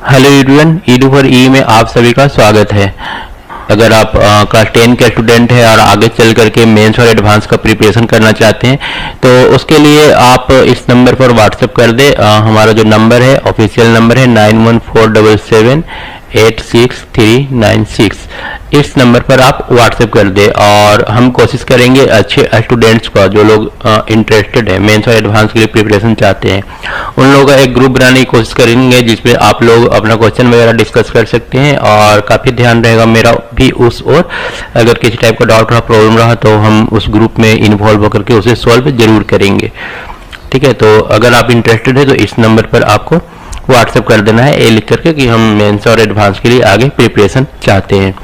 Hello everyone, Edu for ई में आप सभी का स्वागत है। अगर आप क्लास 10 के स्टूडेंट हैं और आगे चल करके मेंस और एडवांस का प्रिपरेशन करना चाहते हैं तो उसके लिए आप इस नंबर पर व्हाट्सएप कर दें। हमारा जो नंबर है ऑफिशियल नंबर है 9147786396। इस नंबर पर आप व्हाट्सएप कर दें और हम कोशिश करेंगे अच्छे स्टूडेंट्स का, जो लोग इंटरेस्टेड है मेंस और एडवांस के लिए प्रिपरेशन चाहते हैं, उन लोगों का एक ग्रुप बनाने की कोशिश करेंगे जिसमें आप लोग अपना क्वेश्चन वगैरह डिस्कस कर सकते हैं। और काफ़ी ध्यान रहेगा मेरा भी उस ओर, अगर किसी टाइप का डाउट रहा, प्रॉब्लम रहा तो हम उस ग्रुप में इन्वॉल्व होकर के उसे सॉल्व जरूर करेंगे। ठीक है, तो अगर आप इंटरेस्टेड है तो इस नंबर पर आपको व्हाट्सएप कर देना है ए लिख करके कि हम मेंस और एडवांस के लिए आगे प्रिपरेशन चाहते हैं।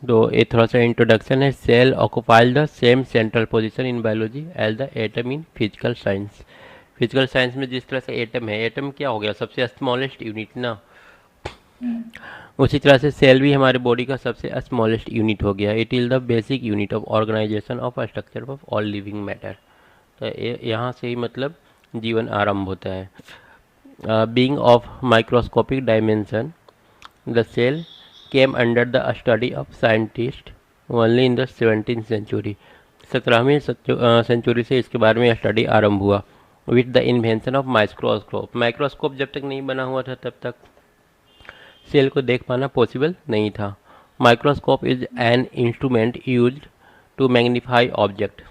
तो ये थोड़ा सा इंट्रोडक्शन है। Cell occupies the same central position in biology as the atom in physical science. Physical science में जिस तरह से एटम है, एटम क्या हो गया, सबसे स्मॉलेस्ट यूनिट ना, उसी तरह से सेल भी हमारे बॉडी का सबसे स्मॉलेस्ट यूनिट हो गया। It is the basic unit of organisation of structure of all living matter. तो यहाँ से ही मतलब जीवन आरंभ होता है। Being of microscopic dimension, the cell came under the study of scientist only in the 17th century. 17वीं सेंचुरी से इसके बारे में स्टडी आरंभ हुआ। With the invention of microscope, microscope जब तक नहीं बना हुआ था तब तक सेल को देख पाना पॉसिबल नहीं था। Microscope is an instrument used to magnify object.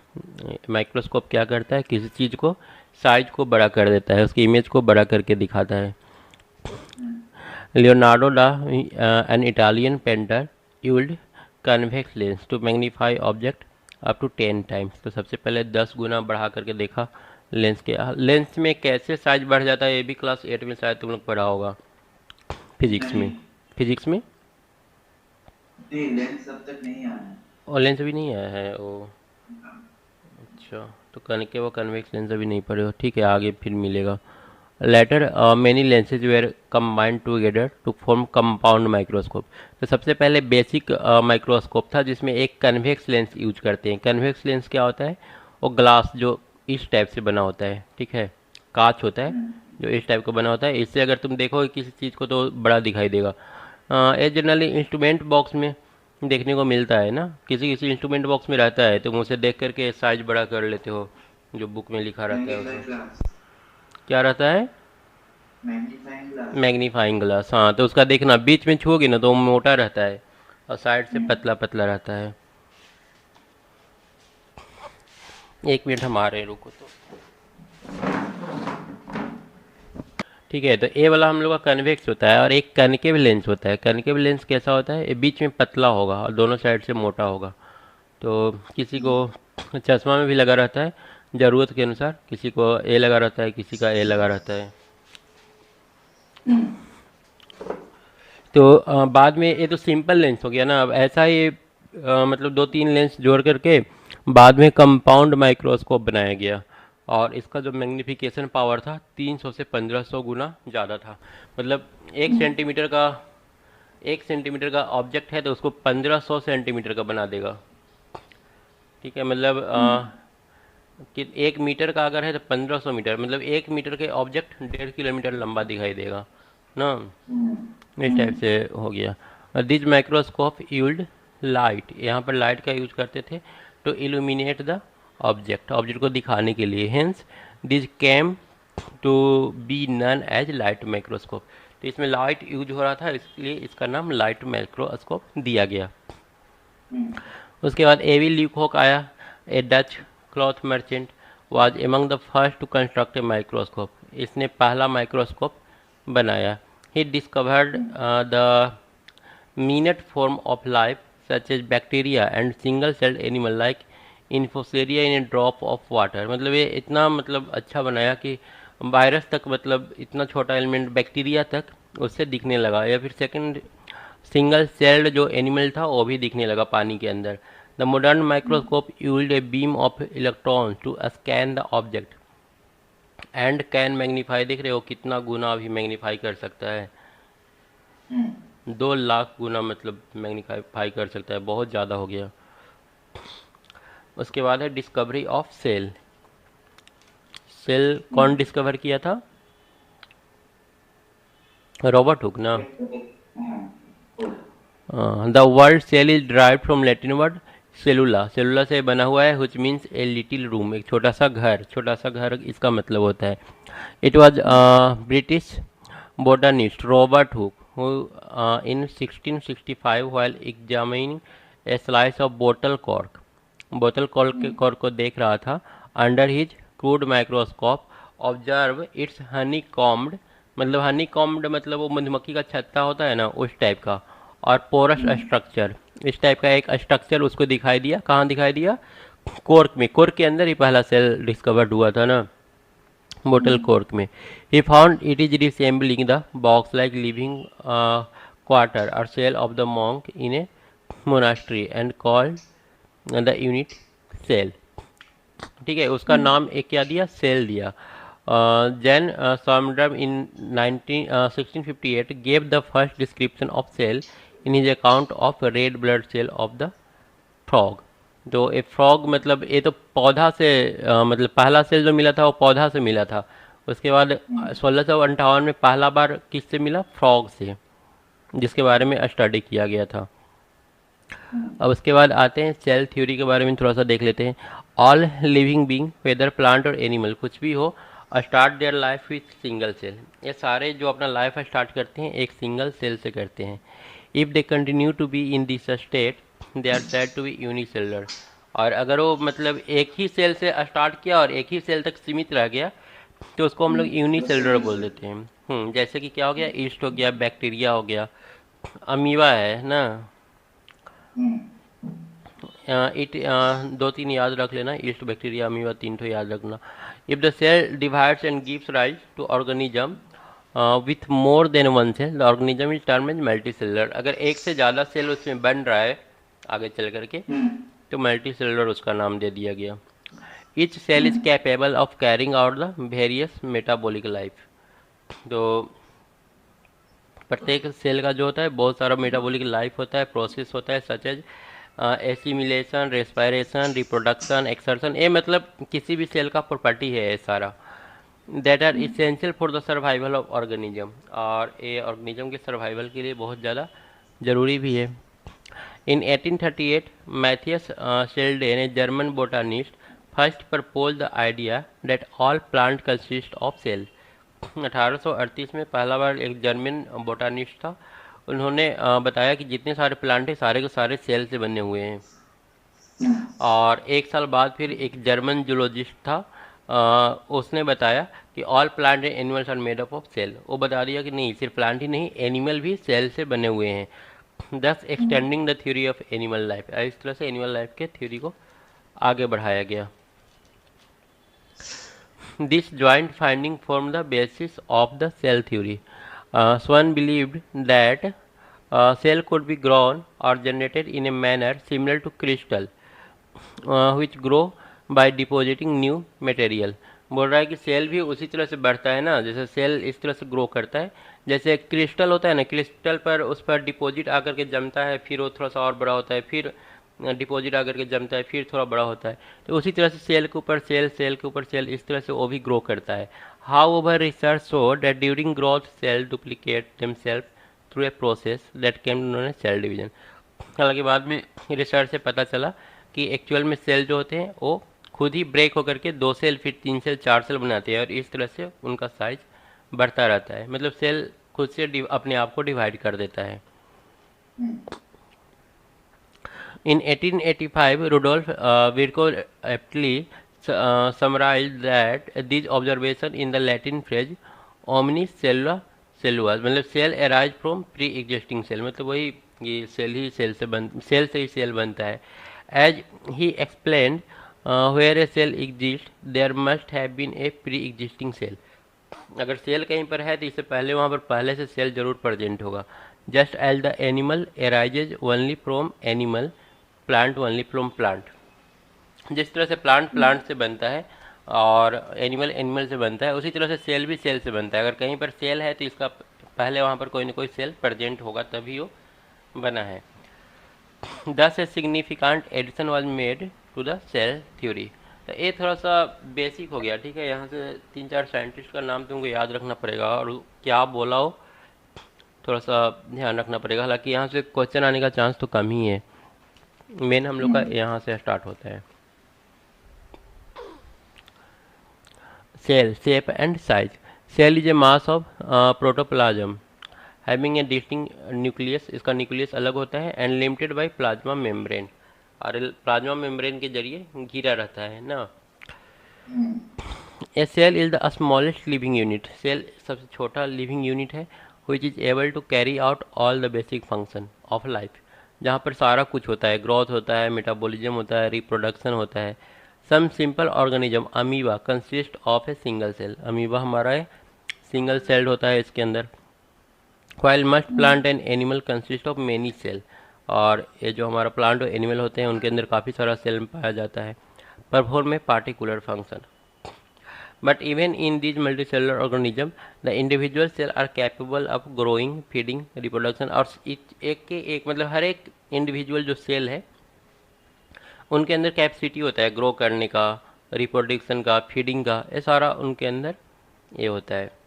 Microscope क्या करता है, किसी चीज़ को साइज को बड़ा कर देता है, उसकी इमेज को बड़ा करके दिखाता है। Leonardo da an Italian painter used convex lens to magnify object up to 10 times. तो सबसे पहले 10 गुना बढ़ा करके देखा लेंस के। लेंस में कैसे साइज बढ़ जाता है ये भी क्लास 8 में शायद तुम लोग पढ़ा होगा फिजिक्स में। फिजिक्स में नहीं, लेंस अब तक नहीं आया है। और लेंस अभी नहीं आया है वो। अच्छा, तो कनकेव व कन्वेक्स लेंस अभी नहीं पढ़े हो, ठीक है, आगे फिर मिलेगा। Later many lenses were combined together to form compound microscope. तो सबसे पहले बेसिक माइक्रोस्कोप था जिसमें एक कन्वेक्स लेंस यूज करते हैं। कन्वेक्स लेंस क्या होता है, वो ग्लास जो इस टाइप से बना होता है, ठीक है, कांच होता है जो इस टाइप का बना होता है। इससे अगर तुम देखोगे किसी चीज़ को तो बड़ा दिखाई देगा। ये जनरली इंस्ट्रूमेंट बॉक्स में देखने को मिलता है ना, किसी किसी इंस्ट्रूमेंट बॉक्स में रहता है, तुम उसे देख करके साइज बड़ा कर लेते हो, जो बुक में लिखा रहता है मैग्नीफाइंग उसमें। ग्लास। क्या रहता है, मैग्नीफाइंग ग्लास। Magnifying glass. हाँ, तो उसका देखना बीच में छूओगे ना तो वो मोटा रहता है और साइड से पतला पतला रहता है। एक मिनट हम आ रहे हैं, रुको तो। ठीक है, तो ए वाला हम लोग का कन्वेक्स होता है और एक कनकेव लेंस होता है। कनकेव लेंस कैसा होता है, ये बीच में पतला होगा और दोनों साइड से मोटा होगा। तो किसी को चश्मा में भी लगा रहता है ज़रूरत के अनुसार, किसी को ए लगा रहता है, किसी का ए लगा रहता है। तो बाद में ये तो सिंपल लेंस हो गया ना। अब ऐसा ही मतलब 2-3 लेंस जोड़ करके बाद में कंपाउंड माइक्रोस्कोप बनाया गया और इसका जो मैग्नीफिकेशन पावर था 300 से 1500 गुना ज़्यादा था। मतलब 1 सेंटीमीटर का ऑब्जेक्ट है तो उसको 1500 सेंटीमीटर का बना देगा। ठीक है, मतलब कि 1 मीटर का अगर है तो 1500 मीटर, मतलब 1 मीटर के ऑब्जेक्ट 1.5 किलोमीटर लंबा दिखाई देगा ना। इस टाइप से हो गया। दिस माइक्रोस्कोप यूज्ड लाइट, यहाँ पर लाइट का यूज करते थे to illuminate the object, object को दिखाने के लिए। Hence this came to be known as light microscope. तो इसमें लाइट यूज हो रहा था इसलिए इसका नाम लाइट माइक्रोस्कोप दिया गया। उसके बाद एवी ल्यूकहोक आया, a Dutch cloth merchant was among the first to construct a microscope. इसने पहला माइक्रोस्कोप बनाया। He discovered the minute form of life such as bacteria and single celled animal like infusoria in a drop of water. मतलब ये इतना मतलब अच्छा बनाया कि वायरस तक, मतलब इतना छोटा एलिमेंट बैक्टीरिया तक उससे दिखने लगा। या फिर सेकंड सिंगल सेल्ड जो एनिमल था वो भी दिखने लगा पानी के अंदर। The modern microscope used a beam of electrons to scan the object and can magnify. देख रहे हो कितना गुना भी मैग्नीफाई कर सकता है, 2 लाख गुना मतलब मैग्नीफाई कर सकता है, बहुत ज़्यादा हो गया। उसके बाद है डिस्कवरी ऑफ सेल। सेल कौन डिस्कवर किया था, रॉबर्ट हुक ना। हाँ, Hooke. The word cell is derived from Latin word cellula, cellula से बना हुआ है, which means a little room, एक छोटा सा घर, छोटा सा घर इसका मतलब होता है। It was British botanist Robert Hooke who in 1665 while examining a slice of bottle cork को देख रहा था, under his crude microscope observe its honeycombed, मतलब honeycombed मतलब वो मधुमक्खी का छत्ता होता है ना, उस टाइप का, और पोरस स्ट्रक्चर, इस टाइप का एक स्ट्रक्चर उसको दिखाई दिया। कहाँ दिखाई दिया? कोर्क में, कोर्क के अंदर ही पहला सेल डिस्कवर्ड हुआ था ना, बोतल कॉर्क में। He found it is resembling the box like living quarter और cell of the monk in a monastery and called the unit cell. ठीक है, उसका नाम एक क्या दिया? सेल दिया। Jan Swammerdam in 1658 gave the first description of cell in his account of red blood cell of the frog. तो a frog मतलब ये तो पौधा से मतलब पहला सेल जो मिला था वो पौधा से मिला था। उसके बाद 1658 में पहला बार किससे मिला? फ्रॉग से, जिसके बारे में स्टडी किया गया था। अब उसके बाद आते हैं सेल थ्योरी के बारे में थोड़ा सा देख लेते हैं। All living being whether plant और एनिमल, कुछ भी हो, start their life with single cell. ये सारे जो अपना लाइफ स्टार्ट करते हैं एक सिंगल सेल से करते हैं। If they continue to be in this state they are said to be unicellular. और अगर वो मतलब एक ही सेल से स्टार्ट किया और एक ही सेल तक सीमित रह गया तो उसको हम लोग यूनिसेलुलर बोल देते हैं। जैसे कि क्या हो गया? ईस्ट हो गया, बैक्टीरिया हो गया, अमीबा है ना। इट दो तीन याद रख लेना, ईस्ट, बैक्टीरिया, अमीबा, तीन तो याद रखना। If the cell divides and gives rise to organism with more than one cell the organism is term as multi cellular. अगर एक से ज़्यादा सेल उसमें बन रहा है आगे चल करके तो मल्टी सेलुलर उसका नाम दे दिया गया। Each cell is capable of carrying out the various metabolic life. तो प्रत्येक सेल का जो होता है बहुत सारा मेटाबॉलिक लाइफ होता है, प्रोसेस होता है, such as assimilation, respiration, reproduction, excretion. ये मतलब किसी भी सेल का प्रॉपर्टी है ये सारा। That are essential for the survival of organism, और ये ऑर्गेनिज्म के सर्वाइवल के लिए बहुत ज़्यादा ज़रूरी भी है। In 1838, Matthias Selden, a German botanist, first proposed the idea that all plants consist of cells. 1838 में पहला बार एक जर्मन बोटानिस्ट था, उन्होंने बताया कि जितने सारे प्लांट हैं सारे के सारे सेल से बने हुए हैं। और एक साल बाद फिर एक जर्मन जूलॉजिस्ट था, उसने बताया कि all plant and animals are made up of cell. वो बता दिया कि नहीं, सिर्फ प्लांट ही नहीं, एनिमल भी सेल से बने हुए हैं। Thus extending the theory of animal life. इस तरह से एनिमल लाइफ के थ्योरी को आगे बढ़ाया गया। This joint finding form the basis of the cell theory. Swan believed that cell could be grown or generated in a manner similar to crystal, which grow by depositing new material। बोल रहा है कि cell भी उसी तरह से बढ़ता है ना, जैसे सेल इस तरह से ग्रो करता है, जैसे क्रिस्टल होता है ना, क्रिस्टल पर उस पर डिपॉजिट आकर के जमता है, फिर वो थोड़ा सा और बड़ा होता है, फिर डिपॉजिट आकर के जमता है, फिर थोड़ा बड़ा होता है। तो उसी तरह से सेल के ऊपर सेल, सेल के ऊपर सेल, इस तरह से वो भी ग्रो करता है। However research show that during growth cell duplicate themselves through a process that can known as cell division. हालांकि बाद में रिसर्च से पता चला कि एक्चुअल में सेल जो होते हैं वो खुद ही ब्रेक होकर के 2 सेल, फिर 3 सेल, 4 सेल बनाते हैं, और इस तरह से उनका साइज बढ़ता रहता है। मतलब सेल खुद से अपने आप को डिवाइड कर देता है। In 1885, Rudolf Virchow aptly summarized that these observations in the Latin phrase omnis cellula cellulus, मतलब cell arise from pre-existing cell, मतलब वही ये सेल ही सेल से ही सेल बनता है। As he explained, where a cell exists, there must have been a pre-existing cell। अगर cell कहीं पर है तो इससे पहले वहाँ पर पहले से सेल जरूर प्रेजेंट होगा। Just as the animal arises only from animal, plant only from plant. जिस तरह से प्लांट प्लांट से बनता है और एनिमल एनिमल से बनता है, उसी तरह से सेल भी सेल से बनता है। अगर कहीं पर सेल है तो इसका पहले वहाँ पर कोई ना कोई सेल प्रेजेंट होगा तभी वो बना है। Thus a significant addition was made to the cell theory। तो ये थोड़ा सा बेसिक हो गया, ठीक है। यहाँ से 3-4 साइंटिस्ट का नाम तुमको याद रखना पड़ेगा और क्या बोला हो थोड़ा सा ध्यान रखना पड़ेगा। हालांकि यहाँ से क्वेश्चन आने का चांस तो कम ही है, मेन हम लोग का यहाँ से स्टार्ट होता है। Cell shape and size. Cell is a mass of protoplasm having a distinct nucleus, इसका न्यूक्लियस अलग होता है, and limited by plasma membrane, और प्लाज्मा मेम्ब्रेन के जरिए घिरा रहता है ना। A cell is the smallest living unit, cell सबसे छोटा लिविंग यूनिट है, which is able to carry out all the basic function of life, जहाँ पर सारा कुछ होता है, ग्रोथ होता है, मेटाबॉलिज्म होता है, रिप्रोडक्शन होता है। Some simple organism amoeba consist of a single cell, amoeba हमारा सिंगल सेल्ड होता है इसके अंदर। while most plant and animal consist of many cell, और ये जो हमारा प्लांट और एनिमल होते हैं उनके अंदर काफ़ी सारा सेल पाया जाता है, perform a particular function. But even in these multicellular organism the individual cell are capable of growing, feeding, reproduction, और एक के एक मतलब हर एक इंडिविजुअल जो सेल है उनके अंदर कैपेसिटी होता है ग्रो करने का, रिप्रोडक्शन का, फीडिंग का, ये सारा उनके अंदर ये होता है।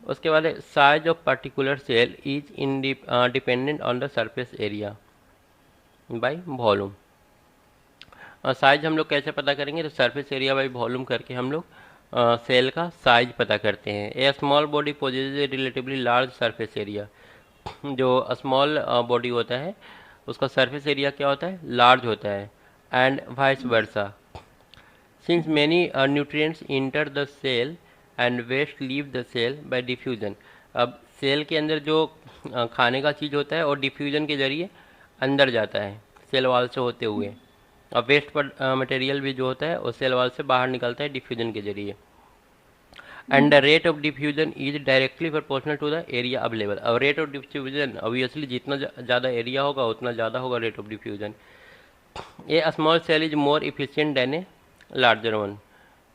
उसके बाद size of particular cell is in dependent on the surface area by volume. Size हम लोग कैसे पता करेंगे, तो सरफेस एरिया बाय वॉल्यूम करके हम लोग सेल का साइज पता करते हैं। A small body possesses a relatively large surface area, जो स्मॉल बॉडी होता है उसका सरफेस एरिया क्या होता है, लार्ज होता है, and vice versa. Since many nutrients enter the cell and waste leave the cell by diffusion, अब सेल के अंदर जो खाने का चीज़ होता है और डिफ्यूजन के जरिए अंदर जाता है सेल वाल से होते हुए, और वेस्ट पर मटेरियल भी जो होता है वो सेल वाल से बाहर निकलता है डिफ्यूजन के जरिए। And the rate of diffusion is directly proportional to the area available, अब रेट ऑफ डिफ्यूजन ऑब्वियसली जितना ज़्यादा एरिया होगा उतना ज़्यादा होगा rate of diffusion. A small cell is more efficient than a larger one,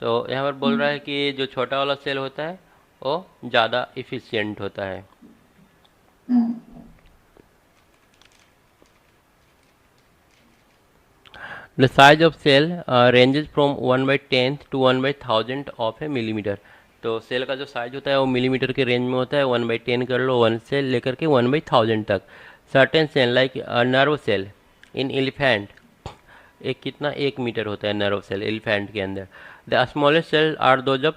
तो यहाँ पर बोल रहा है कि जो छोटा वाला सेल होता है वो ज़्यादा इफिशियंट होता है। The size of cell ranges from 1/10 to 1/1000 of a millimetre, तो सेल का जो साइज होता है वो मिलीमीटर के रेंज में होता है, 1/10 कर लो, 1 से लेकर के 1/1000 तक। Certain cell like nerve cell in elephant, एक कितना 1 मीटर होता है नर्व सेल एलिफेंट के अंदर। द स्मॉलेस्ट सेल आर दो जब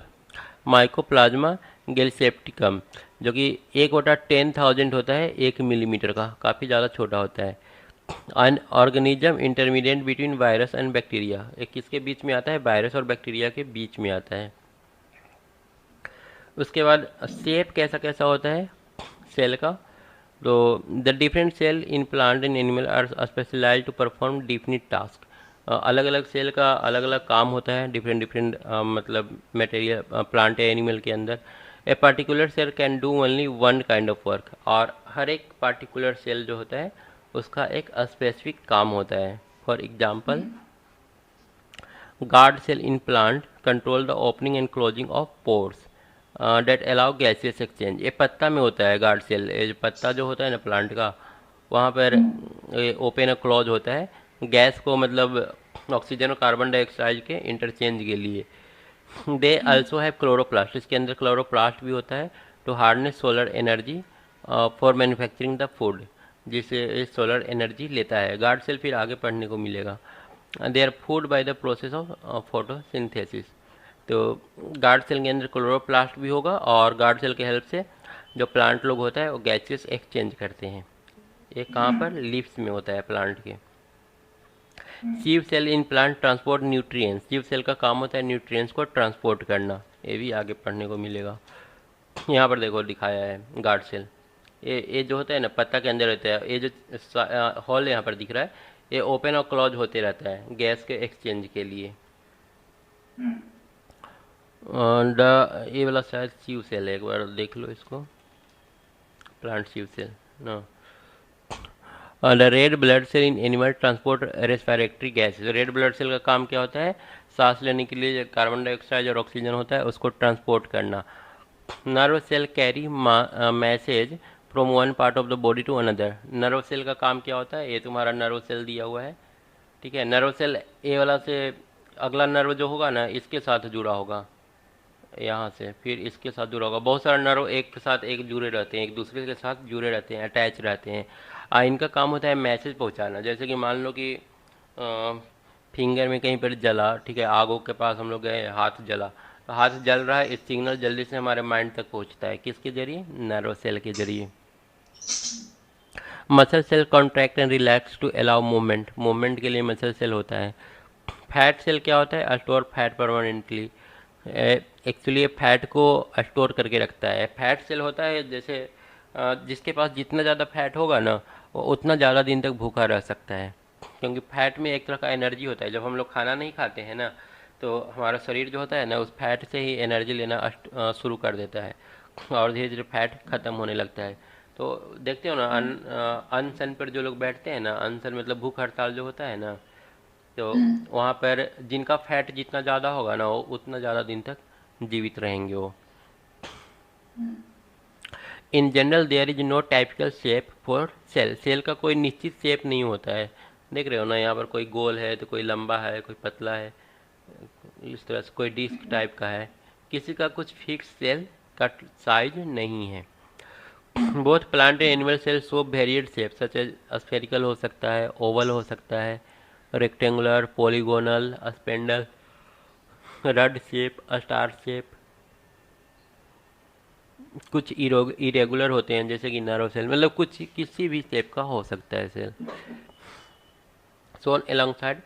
माइकोप्लाज्मा गैलसेप्टिकम, जो कि 1/10,000 होता है 1 मिलीमीटर का, काफ़ी ज़्यादा छोटा होता है। An organism intermediate between virus and bacteria, एक किसके बीच में आता है, वायरस और बैक्टीरिया के बीच में आता है। उसके बाद शेप कैसा कैसा होता है सेल का, तो the different cell in plant and animal are specialise to perform definite task, अलग अलग सेल का अलग अलग काम होता है, डिफरेंट डिफरेंट मतलब मटेरियल प्लांट या एनिमल के अंदर। A particular cell can do only one kind of work, और हर एक पर्टिकुलर सेल जो होता है उसका एक स्पेसिफिक काम होता है। For example guard cell in plant control the opening and closing of pores that allow gaseous exchange, ये पत्ता में होता है गार्ड सेल, ये पत्ता जो होता है ना प्लांट का, वहाँ पर ओपन और क्लोज होता है गैस को मतलब ऑक्सीजन और कार्बन डाइऑक्साइड के इंटरचेंज के लिए। दे आल्सो हैव क्लोरोप्लास्ट, इसके अंदर क्लोरोप्लास्ट भी होता है to harness solar energy for manufacturing the food, जिससे सोलर एनर्जी लेता है। गार्ड सेल फिर आगे पढ़ने को मिलेगा। They are food by the process of photosynthesis, तो गार्ड सेल के अंदर क्लोरोप्लास्ट भी होगा, और गार्ड सेल के हेल्प से जो प्लांट लोग होता है वो गैसेस एक्सचेंज करते हैं। ये कहाँ पर, लीव्स में होता है प्लांट के। Sieve cell in plant transport nutrients, sieve cell का काम होता है न्यूट्रिएंट्स को ट्रांसपोर्ट करना, ये भी आगे पढ़ने को मिलेगा। यहाँ पर देखो दिखाया है गार्ड सेल, ये जो होता है ना पत्ता के अंदर होता है, ये जो हॉल यहाँ पर दिख रहा है ये ओपन और क्लोज होते रहता है गैस के एक्सचेंज के लिए। ये वाला शायद सीव सेल है, एक बार देख लो इसको, प्लांट सीव सेल ना। The red blood cell in animal transport respiratory gas, red blood cell का काम क्या होता है, सांस लेने के लिए कार्बन डाइऑक्साइड और ऑक्सीजन होता है उसको ट्रांसपोर्ट करना। Nerve cell carry message from one part of the body to another, nerve cell का काम क्या होता है, ये तुम्हारा नर्व सेल दिया हुआ है, ठीक है। नर्व सेल ए वाला से अगला नर्व जो होगा ना इसके साथ जुड़ा होगा, यहाँ से फिर इसके साथ जुड़ा होगा। बहुत सारे नर्व एक के साथ एक जुड़े रहते हैं, एक दूसरे के साथ जुड़े रहते हैं, अटैच रहते हैं। इनका काम होता है मैसेज पहुँचाना। जैसे कि मान लो कि फिंगर में कहीं पर जला, ठीक है, आगों के पास हम लोग गए, हाथ जला, तो हाथ जल रहा है, इस सिग्नल जल्दी से हमारे माइंड तक पहुँचता है, किसके जरिए? नर्व सेल के जरिए। Muscle cell contract and relax to allow movement, movement के लिए मसल सेल होता है। फैट सेल क्या होता है? स्टोर फैट परमानेंटली, एक्चुअली ये फैट को स्टोर करके रखता है। फैट सेल होता है जैसे जिसके पास जितना ज़्यादा फैट होगा ना, वो उतना ज़्यादा दिन तक भूखा रह सकता है, क्योंकि फैट में एक तरह का एनर्जी होता है। जब हम लोग खाना नहीं खाते हैं ना, तो हमारा शरीर जो होता है ना, उस फैट से ही एनर्जी लेना शुरू कर देता है, और धीरे धीरे फैट खत्म होने लगता है। तो देखते हो ना, अनशन पर जो लोग बैठते हैं ना, अनशन मतलब भूख हड़ताल जो होता है ना, तो वहाँ पर जिनका फैट जितना ज़्यादा होगा ना, वो उतना ज़्यादा दिन तक जीवित रहेंगे वो। In general there is no typical shape for cell, cell का कोई निश्चित शेप नहीं होता है। देख रहे हो ना, यहाँ पर कोई गोल है तो कोई लंबा है, कोई पतला है, इस तरह से कोई डिस्क टाइप का है। किसी का कुछ फिक्स सेल का साइज नहीं है। Both plant and animal cell show varied shape, such as spherical हो सकता है, ओवल हो सकता है, rectangular, polygonal, spindle, rod shape, star shape. कुछ इरेगुलर होते हैं, जैसे कि नर्व सेल, मतलब कुछ किसी भी शेप का हो सकता है cell. Shown alongside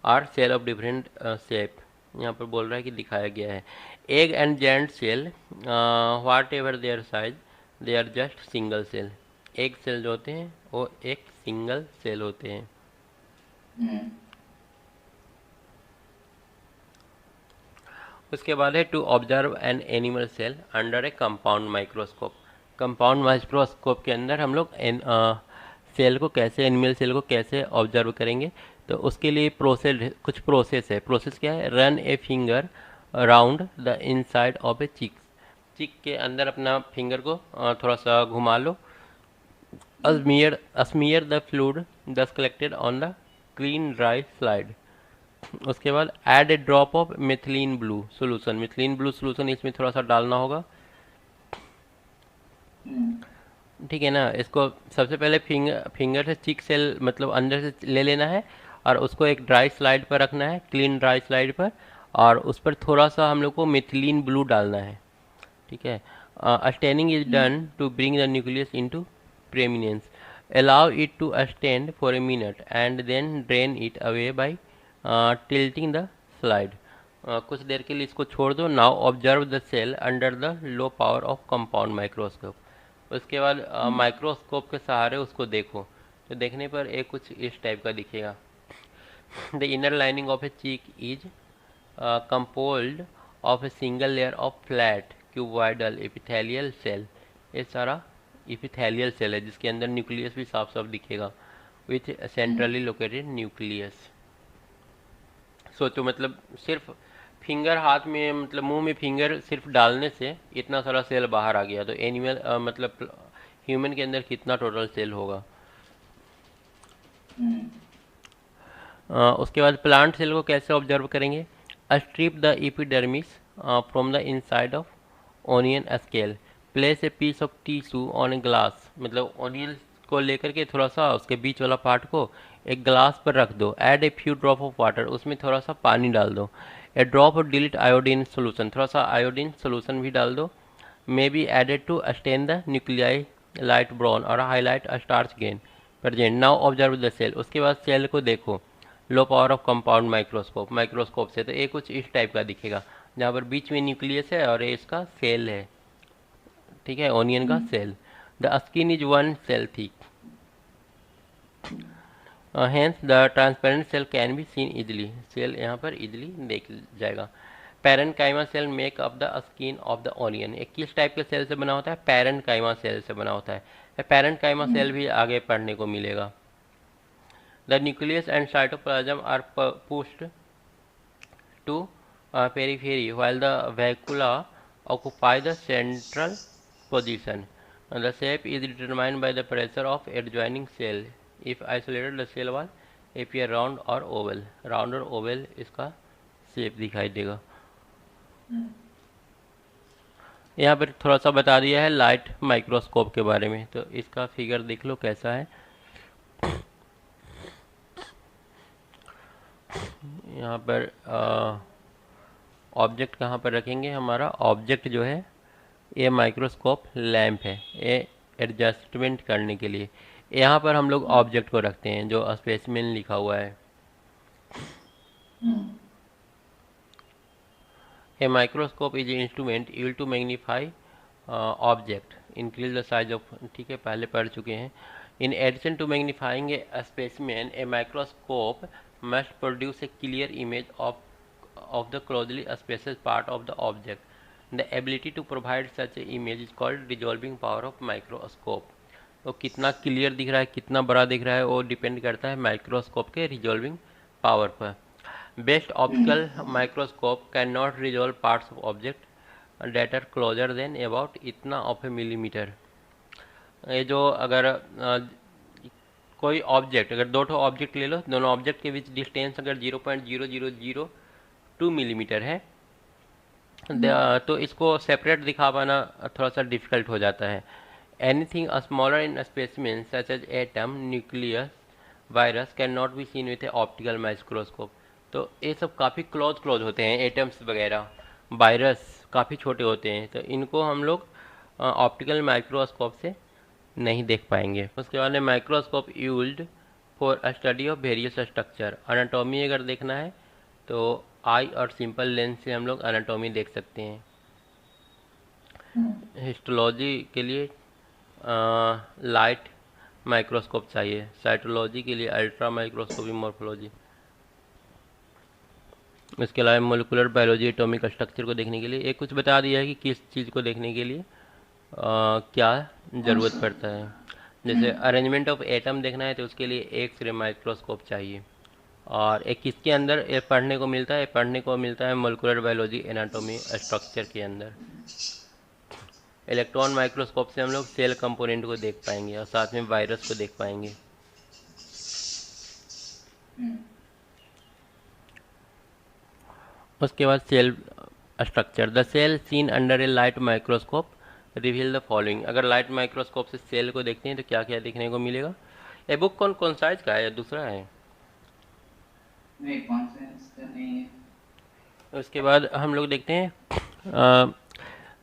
are cell of different shape, यहाँ पर बोल रहा है कि दिखाया गया है। Egg and giant cell, whatever their size, they are just single cell. Egg cell जो होते हैं वो एक सिंगल सेल होते हैं। उसके बाद है to observe an animal cell under a compound microscope. Compound microscope के अंदर हम लोग सेल को कैसे, एनिमल सेल को कैसे ऑब्जर्व करेंगे, तो उसके लिए कुछ प्रोसेस है। प्रोसेस क्या है? Run a finger around the inside of a cheek, cheek के अंदर अपना फिंगर को थोड़ा सा घुमा लो। स्मीयर द फ्लूइड दस collected on the clean dry slide. उसके बाद add a drop of methylene blue solution, methylene blue solution इसमें थोड़ा सा डालना होगा, ठीक है ना। इसको सबसे पहले फिंगर से चिक सेल मतलब अंदर से ले लेना है, और उसको एक ड्राई स्लाइड पर रखना है, क्लीन ड्राई स्लाइड पर, और उस पर थोड़ा सा हम लोग को मिथिलीन ब्लू डालना है, ठीक है। Staining is done to bring the nucleus into prominence, allow it to stand for a minute and then drain it away by tilting the slide. कुछ देर के लिए इसको छोड़ दो। Now observe the cell under the low power of compound microscope. उसके बाद microscope के सहारे उसको देखो, तो देखने पर एक कुछ इस टाइप का दिखेगा। The inner lining of A cheek is composed of a single layer of flat cuboidal epithelial cell। ये सारा इपिथेलियल सेल है जिसके अंदर न्यूक्लियस भी साफ साफ दिखेगा, विथ सेंट्रली लोकेटेड न्यूक्लियस। सोचो, मतलब सिर्फ फिंगर हाथ में, मतलब मुंह में फिंगर सिर्फ डालने से इतना सारा सेल बाहर आ गया, तो एनिमल मतलब ह्यूमन के अंदर कितना टोटल सेल होगा। उसके बाद प्लांट सेल को कैसे ऑब्जर्व करेंगे? Strip the epidermis from the inside of onion scale, place a piece of tissue on a glass, मतलब ओनियन को लेकर के थोड़ा सा उसके बीच वाला पार्ट को एक ग्लास पर रख दो। Add a few drop of water, उसमें थोड़ा सा पानी डाल दो। A drop of dilute iodine solution, थोड़ा सा आयोडीन सोल्यूशन भी डाल दो। May be added to stain the nuclei light brown और highlight starch grains present. Now observe the cell, उसके बाद सेल को देखो low power of compound microscope, microscope से, तो ये कुछ इस टाइप का दिखेगा, जहाँ पर बीच में न्यूक्लियस है और ये इसका सेल है, ठीक है, ओनियन का cell. The skin is one cell thick, hence the transparent cell can be seen easily, cell यहाँ पर इजिली देख जाएगा। Parenchyma cell make up the skin of the onion, एक किस टाइप के सेल से बना होता है? पैरेनकाइमा सेल से बना होता है। पैरेनकाइमा सेल भी आगे पढ़ने को मिलेगा। The nucleus and cytoplasm are pushed to periphery while the vacuola occupy the central position. And the shape is determined by the pressure of adjoining cell. If isolated, the cell wall appear round or oval. Round और oval इसका shape दिखाई देगा। यहाँ पर थोड़ा सा बता दिया है लाइट माइक्रोस्कोप के बारे में, तो इसका फिगर देख लो कैसा है। यहाँ पर ऑब्जेक्ट कहाँ पर रखेंगे, हमारा ऑब्जेक्ट जो है ये माइक्रोस्कोप लैंप है, ये एडजस्टमेंट करने के लिए यहाँ पर हम लोग ऑब्जेक्ट को रखते हैं जो स्पेसिमेन लिखा हुआ है। A microscope is instrument use to magnify object increase the size of, ठीक है पहले पढ़ चुके हैं। In addition to magnifying a specimen a microscope must produce a clear image of the closely spaced part of the object. The ability to provide such an image is called resolving power of microscope. तो कितना clear दिख रहा है, कितना बड़ा दिख रहा है, वो डिपेंड करता है माइक्रोस्कोप के रिजॉल्विंग पावर पर। Best optical microscope can not resolve parts of object that are closer than about इतना ऑफ ए मिलीमीटर। ये जो अगर कोई ऑब्जेक्ट, अगर दो ठो ऑब्जेक्ट ले लो, दोनों ऑब्जेक्ट के बीच डिस्टेंस अगर 0.0002 मिलीमीटर है तो इसको सेपरेट दिखा पाना थोड़ा सा डिफिकल्ट हो जाता है। Anything smaller in specimen such as atom, nucleus, virus can not be seen with a optical microscope. तो ये सब काफ़ी क्लोज होते हैं, एटम्स वगैरह, वायरस काफ़ी छोटे होते हैं, तो इनको हम लोग ऑप्टिकल माइक्रोस्कोप से नहीं देख पाएंगे। उसके बाद में microscope used for study of various structure. Anatomy अगर देखना है तो आई और सिंपल लेंस से हम लोग एनाटॉमी देख सकते हैं। हिस्टोलॉजी के लिए लाइट माइक्रोस्कोप चाहिए, साइटोलॉजी के लिए अल्ट्रा माइक्रोस्कोपी मॉर्फोलॉजी। इसके अलावा मोलिकुलर बायोलॉजी एटॉमिक स्ट्रक्चर को देखने के लिए एक कुछ बता दिया है कि किस चीज़ को देखने के लिए क्या ज़रूरत पड़ता है। जैसे अरेंजमेंट ऑफ एटम देखना है तो उसके लिए एक्स-रे माइक्रोस्कोप चाहिए। और एक किसके अंदर ये पढ़ने को मिलता है, पढ़ने को मिलता है मोलिकुलर बायोलॉजी एनाटॉमी स्ट्रक्चर के अंदर। इलेक्ट्रॉन माइक्रोस्कोप से हम लोग सेल कंपोनेंट को देख पाएंगे और साथ में वायरस को देख पाएंगे। उसके बाद cell structure. The cell seen under a light microscope reveal the following. अगर लाइट माइक्रोस्कोप से सेल को देखते हैं तो क्या क्या देखने को मिलेगा। ये बुक कौन कौन साइज का है, दूसरा है? नहीं, कौन सा इसका नहीं है। उसके बाद हम लोग देखते हैं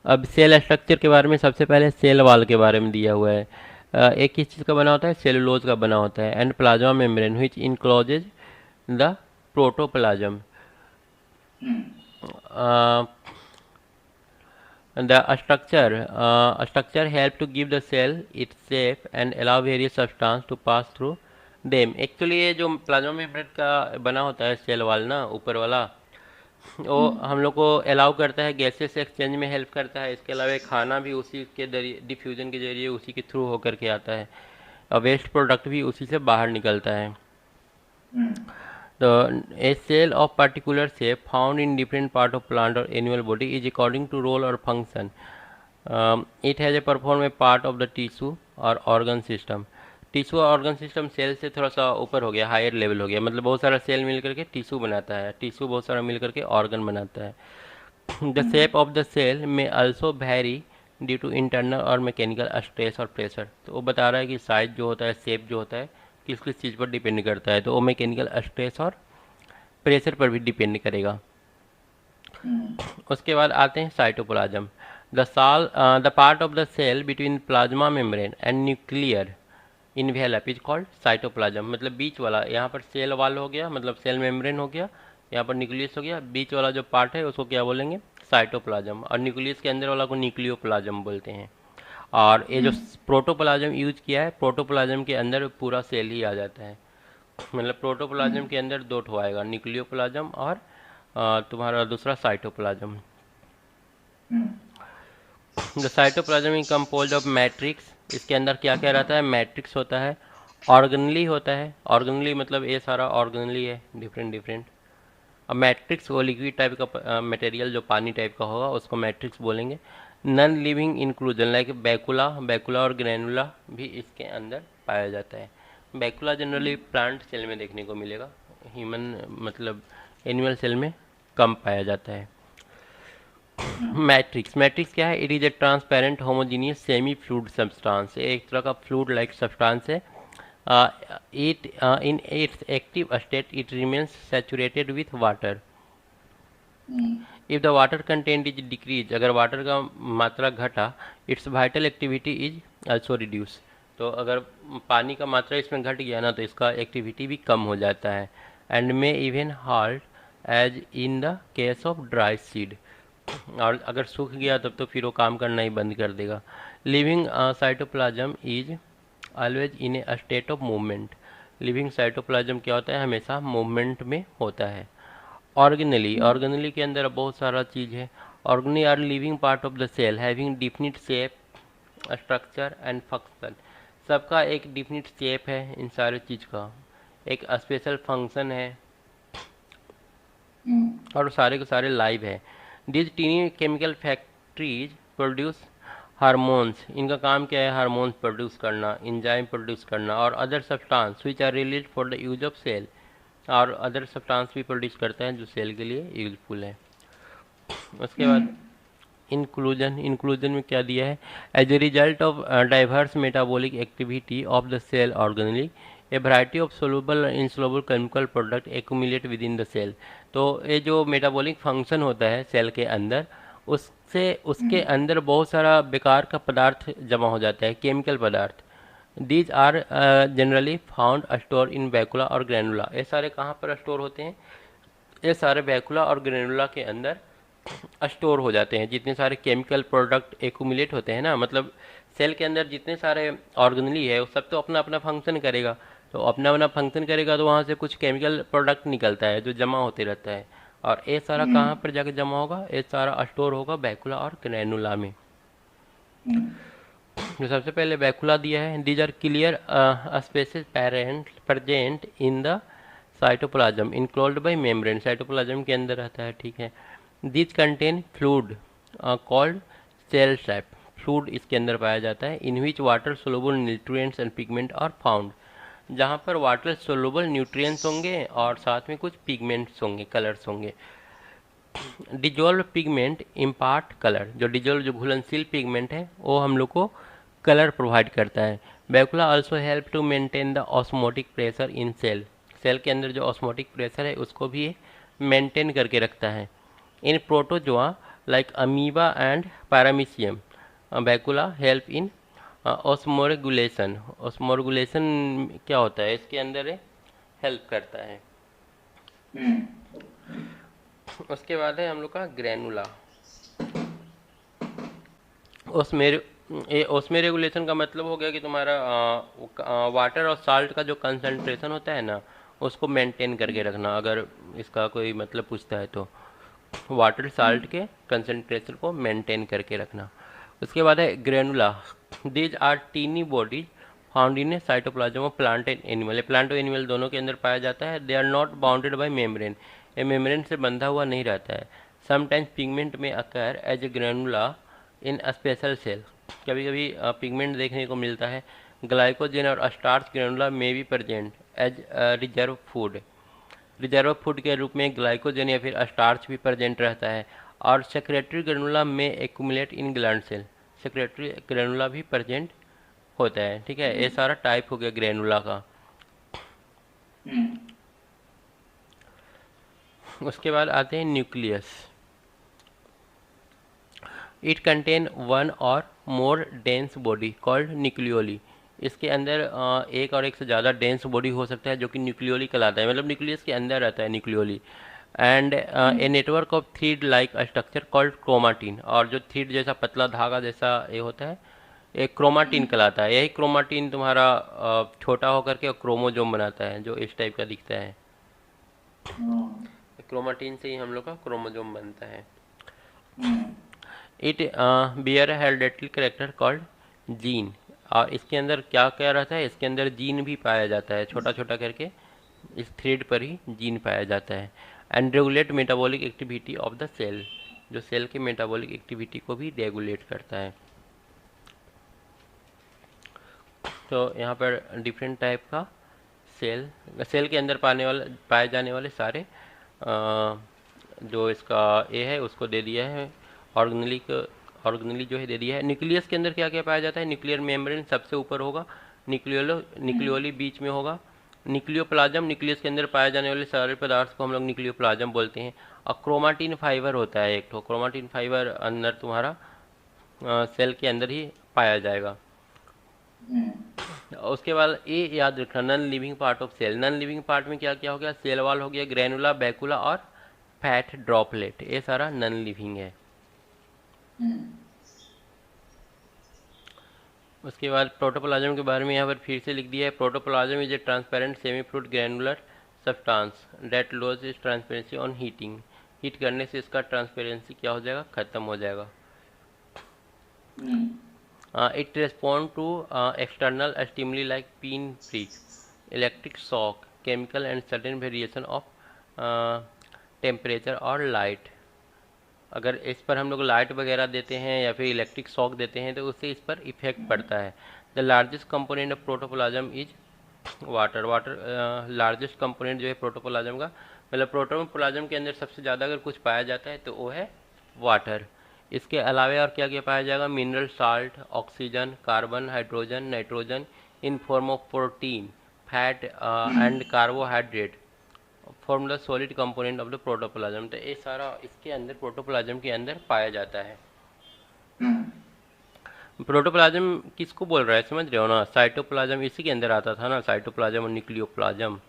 अब सेल स्ट्रक्चर के बारे में। सबसे पहले सेल वॉल के बारे में दिया हुआ है। एक किस चीज़ का बना होता है, सेलुलोज का बना होता है। And plasma membrane which encloses the protoplasm. The structure help to give the cell its shape and allow various substance to pass through them. Actually ये जो प्लाज्मा मेम्ब्रेन का बना होता है सेल वाल ना, ऊपर वाला, वो हम लोग को अलाउ करता है, गैसेस एक्सचेंज में हेल्प करता है। इसके अलावा खाना भी उसी के डिफ्यूजन के जरिए उसी के थ्रू होकर के आता है और वेस्ट प्रोडक्ट भी उसी से बाहर निकलता है। A cell of particular shape found in different part of plant or animal body is according to role or function. It has a perform a part of the tissue or organ system. Tissue और organ system cell से थोड़ा सा ऊपर हो गया, higher level हो गया, मतलब बहुत सारा सेल मिल करके टिश्यू बनाता है, टिश्यू बहुत सारा मिल करके ऑर्गन बनाता है। The shape of the cell may also vary due to internal और मैकेनिकल स्ट्रेस और प्रेशर। तो वो बता रहा है कि साइज जो होता है, शेप जो होता है, किस किस चीज़ पर डिपेंड करता है, तो वो मैकेनिकल स्ट्रेस और प्रेशर पर भी डिपेंड करेगा। उसके बाद आते हैं cytoplasm. The part of the cell between plasma membrane and nuclear envelope is called cytoplasm. मतलब बीच वाला, यहाँ पर सेल वाल हो गया, मतलब सेल मेम्ब्रेन हो गया, यहाँ पर न्यूक्लियस हो गया, बीच वाला जो पार्ट है उसको क्या बोलेंगे, साइटोप्लाज्म। और न्यूक्लियस के अंदर वाला को न्यूक्लियोप्लाज्म बोलते हैं। और ये जो प्रोटोप्लाज्म यूज किया है, प्रोटोप्लाज्म के अंदर पूरा सेल ही आ जाता है। मतलब प्रोटोप्लाज्म के अंदर दो ठो आएगा, न्यूक्लियोप्लाज्म और तुम्हारा दूसरा cytoplasm. The cytoplasm is composed of matrix. इसके अंदर क्या क्या रहता है, मैट्रिक्स होता है, ऑर्गेनली होता है। ऑर्गेनली मतलब ये सारा ऑर्गेनली है, डिफरेंट। अब मैट्रिक्स वो लिक्विड टाइप का मटेरियल जो पानी टाइप का होगा उसको मैट्रिक्स बोलेंगे। नॉन लिविंग इंक्लूजन लाइक बैकुला और ग्रैनुला भी इसके अंदर पाया जाता है। बैकुला जनरली प्लांट सेल में देखने को मिलेगा, ह्यूमन मतलब एनिमल सेल में कम पाया जाता है। मैट्रिक्स, मैट्रिक्स क्या है? It is a transparent homogeneous semi fluid substance, एक तरह का फ्लूइड लाइक सब्सटेंस है। It in its active state it remains saturated with water. If the water content is decrease, अगर वाटर का मात्रा घटा, it's vital activity is also reduce. तो अगर पानी का मात्रा इसमें घट गया ना, तो इसका एक्टिविटी भी कम हो जाता है। And may even halt as in the case of dry seed, और अगर सूख गया तब तो फिर वो काम करना ही बंद कर देगा। Living cytoplasm is always in A state of movement, living cytoplasm क्या होता है? हमेशा मूवमेंट में होता है। ऑर्गेनली, ऑर्गेनली के अंदर बहुत सारा चीज़ है। Organelle are living part of the cell having definite shape, structure and function, सबका एक डिफिनिट शेप है, इन सारे चीज़ का एक स्पेशल फंक्शन है, और सारे के सारे लाइव है। This tiny chemical factories produce hormones, इनका काम क्या है? हार्मोन्स प्रोड्यूस करना, इंजाइम प्रोड्यूस करना, और other substance which are release for the use of cell, और अदर सब्सटेंस भी प्रोड्यूस करते हैं जो सेल के लिए यूजफुल है। उसके बाद इंक्लूजन, इंक्लूजन में क्या दिया है? As a result of diverse metabolic activity of the cell organelles a variety of soluble insoluble chemical product accumulate within the cell. तो ये जो मेटाबॉलिक फंक्शन होता है सेल के अंदर, उससे उसके अंदर बहुत सारा बेकार का पदार्थ जमा हो जाता है, केमिकल पदार्थ। These are generally found store in vacuole और ग्रैनुला, ये सारे कहाँ पर स्टोर होते हैं? ये सारे वैक्यूला और ग्रैनुला के अंदर स्टोर हो जाते हैं। जितने सारे केमिकल प्रोडक्ट एक्यूमुलेट होते हैं ना, मतलब सेल के अंदर जितने सारे ऑर्गेनली है वो सब तो अपना अपना फंक्शन करेगा, तो अपना अपना फंक्शन करेगा तो वहाँ से कुछ केमिकल प्रोडक्ट निकलता है जो जमा होते रहता है, और ये सारा कहाँ पर जाके जमा होगा? ये सारा स्टोर होगा वैक्यूला और ग्रैनुला में। जो सबसे पहले वैक्यूला दिया है, these are clear spaces present in the cytoplasm enclosed by membrane, cytoplasm के अंदर रहता है, ठीक है। This contain fluid called cell sap, fluid इसके अंदर पाया जाता है। In which water soluble nutrients and pigment are found, जहाँ पर वाटर सोलुबल न्यूट्रिएंट्स होंगे और साथ में कुछ पिगमेंट्स होंगे, कलर्स होंगे। डिजोल्व पिगमेंट इम्पार्ट कलर, जो डिजोल्व जो घुलनशील पिगमेंट है वो हम लोग को कलर प्रोवाइड करता है। Vacuole also help to maintain the osmotic pressure in cell, cell के अंदर जो ऑस्मोटिक प्रेशर है उसको भी मेंटेन करके रखता है। In protozoa like amoeba and paramecium, vacuole help in osmoregulation, osmoregulation क्या होता है? इसके अंदर हेल्प करता है। उसके बाद है हम लोग का ग्रैनुला। ऑस्मे रेगुलेशन का मतलब हो गया कि तुम्हारा वाटर और साल्ट का जो कंसंट्रेशन होता है ना, उसको मेंटेन करके रखना। अगर इसका कोई मतलब पूछता है तो वाटर साल्ट के कंसंट्रेशन को मेंटेन करके रखना। उसके बाद है granule, these are tiny bodies found in a cytoplasm of plant and animal, plant और एनिमल दोनों के अंदर पाया जाता है। They are not bounded by membrane, ये मेम्ब्रेन से बंधा हुआ नहीं रहता है। Sometimes pigment may occur as a granule in special cell, कभी कभी पिगमेंट देखने को मिलता है। ग्लाइकोजन और स्टार्च ग्रैनुला में भी present as reserve food, reserve food के रूप में ग्लाइकोजन या फिर स्टार्च भी प्रेजेंट रहता है। और secretory granule may accumulate in gland cell, secretory granule भी प्रेजेंट होता है, ठीक है। ये सारा टाइप हो गया ग्रैनुला का। उसके बाद आते हैं न्यूक्लियस। इट कंटेन वन और मोर डेंस बॉडी कॉल्ड न्यूक्लियोली, इसके अंदर एक और एक से ज़्यादा डेंस बॉडी हो सकता है जो कि न्यूक्लियोली कहलाता है, मतलब न्यूक्लियस के अंदर रहता है nucleoli. And a network of thread like structure called chromatin, और जो थ्रीड जैसा पतला धागा जैसा ये होता है एक क्रोमाटिन कहलाता है। यही क्रोमाटिन तुम्हारा छोटा होकर के क्रोमोजोम बनाता है जो इस टाइप का दिखता है। क्रोमाटिन से ही हम लोग का क्रोमोजोम बनता है। It bear hereditary character called gene, और इसके अंदर क्या क्या रहता है? इसके अंदर जीन भी पाया जाता है, छोटा छोटा करके इस थ्रेड पर ही जीन पाया जाता है। And regulate metabolic activity of the cell, जो सेल के मेटाबॉलिक एक्टिविटी को भी रेगुलेट करता है। तो यहाँ पर डिफरेंट टाइप का सेल के अंदर पाए जाने वाले सारे जो इसका ए है उसको दे दिया है। ऑर्गेनेली जो है दे दिया है। न्यूक्लियस के अंदर क्या क्या पाया जाता है? न्यूक्लियर मेम्ब्रेन सबसे ऊपर होगा, न्यूक्लियोली बीच में होगा, न्यूक्लियोप्लाज्म न्यूक्लियस के अंदर पाए जाने वाले सारे पदार्थ को हम लोग न्यूक्लियोप्लाज्म बोलते हैं। और क्रोमाटिन फाइबर होता है एक तो, क्रोमाटिन फाइबर अंदर तुम्हारा सेल के अंदर ही पाया जाएगा। उसके बाद ये याद रखना, non living part of cell. Non living part में क्या क्या हो गया? सेल वॉल हो गया, ग्रेनुला, बैकुला और फैट ड्रॉपलेट, ये सारा नॉन लिविंग है। उसके बाद प्रोटोप्लाज्म के बारे में यहाँ पर फिर से लिख दिया है, protoplasm is a transparent semi fluid granular substance that lose its transparency on heating. Heat करने से इसका ट्रांसपेरेंसी क्या हो जाएगा? खत्म हो जाएगा। It respond to external stimuli like pin prick, electric shock, chemical and sudden variation of temperature और लाइट। अगर इस पर हम लोग लाइट वगैरह देते हैं या फिर इलेक्ट्रिक शॉक देते हैं तो उससे इस पर इफेक्ट पड़ता है। The largest component of protoplasm is water. Water largest component जो है प्रोटोप्लाज्म का, मतलब प्रोटोप्लाज्म के अंदर सबसे ज़्यादा अगर कुछ पाया जाता है तो वो है वाटर। इसके अलावा और क्या क्या पाया जाएगा? Mineral salt, oxygen, carbon, hydrogen, nitrogen in form of protein, fat and carbohydrate form the solid component of the protoplasm. तो ये सारा इसके अंदर प्रोटोप्लाज्म के अंदर पाया जाता है। प्रोटोप्लाज्म किसको बोल रहा है समझ रहे हो ना? साइटोप्लाज्म इसी के अंदर आता था ना, साइटोप्लाज्म और न्यूक्लियोप्लाज्म।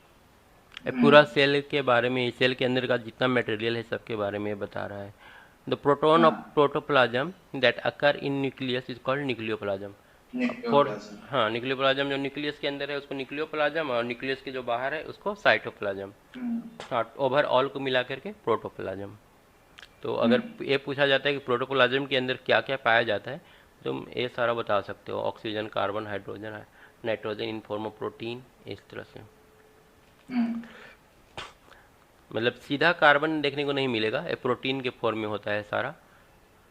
पूरा सेल के बारे में, सेल के अंदर का जितना मटेरियल है सबके बारे में बता रहा है। The proton of protoplasm that occur in nucleus is called nucleoplasm. हाँ, न्यूक्लियोप्लाज्म जो न्यूक्लियस के अंदर है उसको न्यूक्लियोप्लाज्म, और न्यूक्लियस के जो बाहर है उसको साइटोप्लाज्म। ओवरऑल को मिला करके प्रोटोप्लाज्म। तो अगर ये पूछा जाता है कि प्रोटोप्लाज्म के अंदर क्या क्या पाया जाता है, तुम ये सारा बता सकते हो, oxygen, carbon, hydrogen, nitrogen in form of protein, इस तरह से। मतलब सीधा कार्बन देखने को नहीं मिलेगा, ये प्रोटीन के फॉर्म में होता है सारा।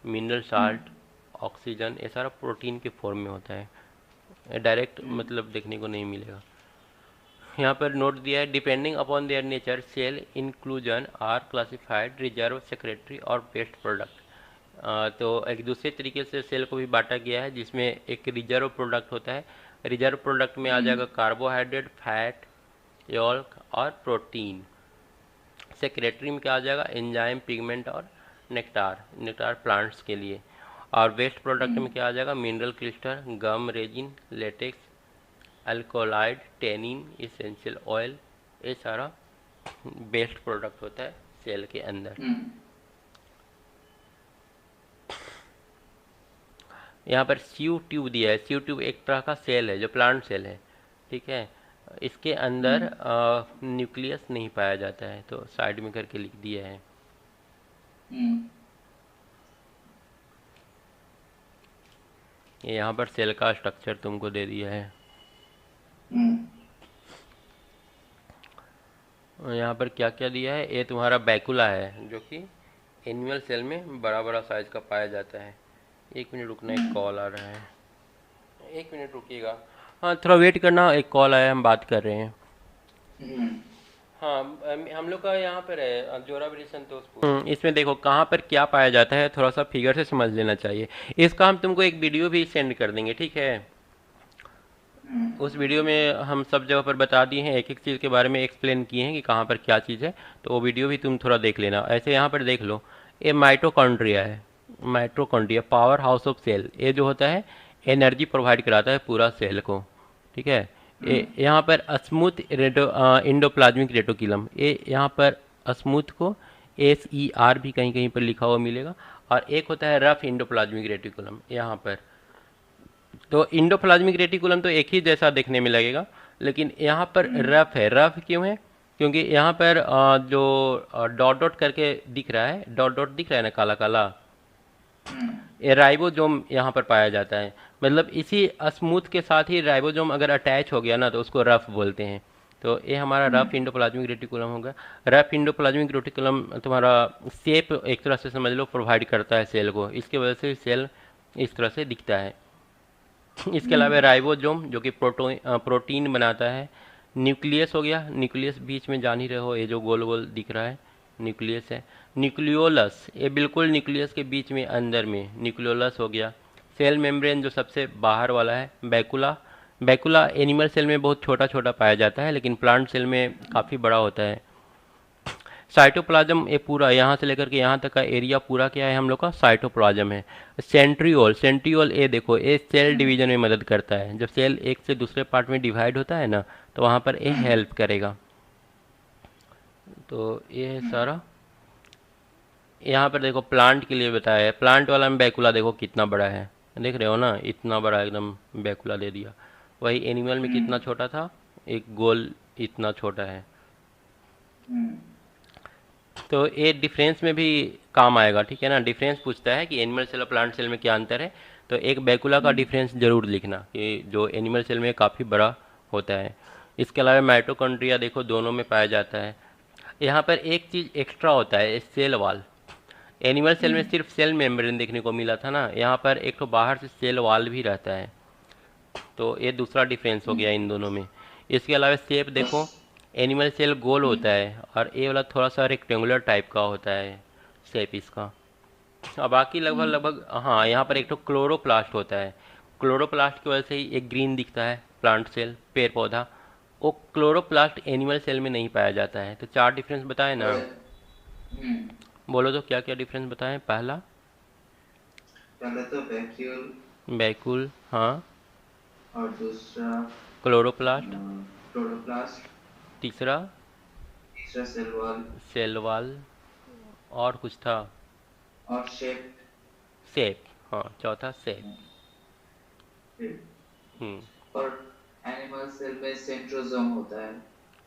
मिनरल साल्ट, ऑक्सीजन, ये सारा प्रोटीन के फॉर्म में होता है, डायरेक्ट मतलब देखने को नहीं मिलेगा। यहाँ पर नोट दिया है, depending upon their nature cell inclusion are classified reserve, secretory और वेस्ट प्रोडक्ट। तो एक दूसरे तरीके से सेल को भी बांटा गया है, जिसमें एक रिजर्व प्रोडक्ट होता है। रिजर्व प्रोडक्ट में आ जाएगा कार्बोहाइड्रेट, फैट, यॉल्क और प्रोटीन। सेक्रेटरी में क्या आ जाएगा? एंजाइम, पिगमेंट और नेक्टार, नेक्टार प्लांट्स के लिए। और वेस्ट प्रोडक्ट में क्या आ जाएगा? Mineral crystal, gum, resin, latex, alkaloid, tannin, essential oil, ये सारा वेस्ट प्रोडक्ट होता है सेल के अंदर। यहाँ पर सीयू ट्यूब दिया है। सीयू ट्यूब एक तरह का सेल है जो प्लांट सेल है, ठीक है। इसके अंदर न्यूक्लियस नहीं पाया जाता है, तो साइड में करके लिख दिया है। ये यहाँ पर सेल का स्ट्रक्चर तुमको दे दिया है। यहाँ पर क्या क्या दिया है? ये तुम्हारा बैकुला है जो कि एनिमल सेल में बड़ा बड़ा साइज का पाया जाता है। एक मिनट रुकना, एक कॉल आ रहा है, एक मिनट रुकिएगा। हाँ, थोड़ा वेट करना, एक कॉल आया, हम बात कर रहे हैं। हाँ, हम लोग का यहाँ पर है जोरावरी संतोषपुर। इसमें देखो कहाँ पर क्या पाया जाता है, थोड़ा सा फिगर से समझ लेना चाहिए। इसका हम तुमको एक वीडियो भी सेंड कर देंगे, ठीक है। उस वीडियो में हम सब जगह पर बता दिए हैं, एक एक चीज़ के बारे में एक्सप्लेन किए हैं कि कहाँ पर क्या चीज़ है, तो वो वीडियो भी तुम थोड़ा देख लेना। ऐसे यहाँ पर देख लो, ये माइटोकॉन्ड्रिया है। Mitochondria power house of cell, ये जो होता है एनर्जी प्रोवाइड कराता है पूरा सेल को, ठीक है। यहाँ पर स्मूथ इंडोप्लाज्मिक रेटिकुलम, ये यहाँ पर स्मूथ को SER भी कहीं कहीं पर लिखा हुआ मिलेगा, और एक होता है रफ इंडोप्लाज्मिक रेटिकुलम यहाँ पर। तो इंडोप्लाज्मिक रेटिकुलम तो एक ही जैसा देखने में लगेगा, लेकिन यहाँ पर रफ है। रफ क्यों है? क्योंकि यहाँ पर जो डॉट डॉट करके दिख रहा है, डॉट डॉट दिख रहा है ना, काला काला, ये राइबोसोम यहाँ पर पाया जाता है। मतलब इसी स्मूथ के साथ ही राइबोसोम अगर अटैच हो गया ना तो उसको रफ बोलते हैं। तो ये हमारा रफ इंडोप्लाज्मिक रेटिकुलम होगा। रफ इंडोप्लाज्मिक रेटिकुलम तुम्हारा शेप एक तरह से समझ लो प्रोवाइड करता है सेल को, इसके वजह से सेल इस तरह से दिखता है। इसके अलावा राइबोसोम जो कि प्रोटीन बनाता है। न्यूक्लियस हो गया, न्यूक्लियस बीच में जान ही रहे हो, ये जो गोल गोल दिख रहा है, न्यूक्लियस है। न्यूक्लियोलस, ये बिल्कुल न्यूक्लियस के बीच में अंदर में न्यूक्लियोलस हो गया। सेल मेम्ब्रेन जो सबसे बाहर वाला है, बैकुला। बैकुला एनिमल सेल में बहुत छोटा छोटा पाया जाता है, लेकिन प्लांट सेल में काफ़ी बड़ा होता है। साइटोप्लाज्म, ये पूरा यहाँ से लेकर के यहाँ तक का एरिया पूरा क्या है हम लोग का, साइटोप्लाज्म है। सेंट्रियोल, सेंट्रियोल ये देखो, ये सेल डिवीजन में मदद करता है। जब सेल एक से दूसरे पार्ट में डिवाइड होता है ना, तो वहाँ पर ये हेल्प करेगा। तो ये है सारा। यहाँ पर देखो प्लांट के लिए बताया है, प्लांट वाला में बैकुला देखो कितना बड़ा है, देख रहे हो ना, इतना बड़ा एकदम बैकुला दे दिया। वही एनिमल में कितना छोटा था, एक गोल इतना छोटा है। तो ये डिफरेंस में भी काम आएगा, ठीक है ना। डिफरेंस पूछता है कि एनिमल सेल और प्लांट सेल में क्या अंतर है, तो एक बैकुला का डिफरेंस जरूर लिखना कि जो एनिमल सेल में काफ़ी बड़ा होता है। इसके अलावा माइटोकॉन्ड्रिया देखो दोनों में पाया जाता है। यहाँ पर एक चीज़ एक्स्ट्रा होता है, सेल वाल। एनिमल सेल में सिर्फ सेल मेम्ब्रेन देखने को मिला था ना, यहाँ पर एक तो बाहर से सेल वाल भी रहता है। तो ये दूसरा डिफरेंस हो गया इन दोनों में। इसके अलावा शेप देखो, एनिमल सेल गोल होता है और ये वाला थोड़ा सा रेक्टेंगुलर टाइप का होता है शेप इसका। और बाकी लगभग लगभग, हाँ यहाँ पर एक तो क्लोरोप्लास्ट होता है। क्लोरोप्लास्ट की वजह से ही एक ग्रीन दिखता है प्लांट सेल, पेड़ पौधा। वो क्लोरोप्लास्ट एनिमल सेल में नहीं पाया जाता है। तो चार डिफरेंस बताए ना, बोलो तो क्या क्या डिफरेंस बताएं। पहला पहले तो वैक्यूल, बैकुल, हाँ। और दूसरा क्लोरोप्लास्ट। क्लोरोप्लास्ट, तीसरा तीसरा सेल वॉल, सेल वॉल। और कुछ था, और शेप। सेप, हाँ चौथा सेप। हम्म। और एनिमल सेल में सेंट्रोजोम होता है।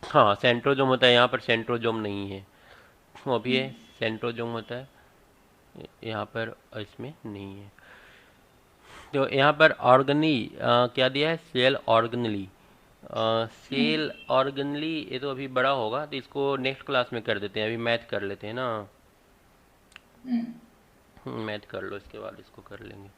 हाँ सेंट्रोजोम होता है, यहाँ पर सेंट्रोजोम नहीं है। वो भी है, सेंट्रोजोम होता है, यहाँ पर इसमें नहीं है। तो यहाँ पर ऑर्गनी क्या दिया है, सेल ऑर्गनली। सेल ऑर्गनली ये तो अभी बड़ा होगा, तो इसको नेक्स्ट क्लास में कर देते हैं, अभी मैथ कर लेते हैं ना। मैथ कर लो, इसके बाद इसको कर लेंगे।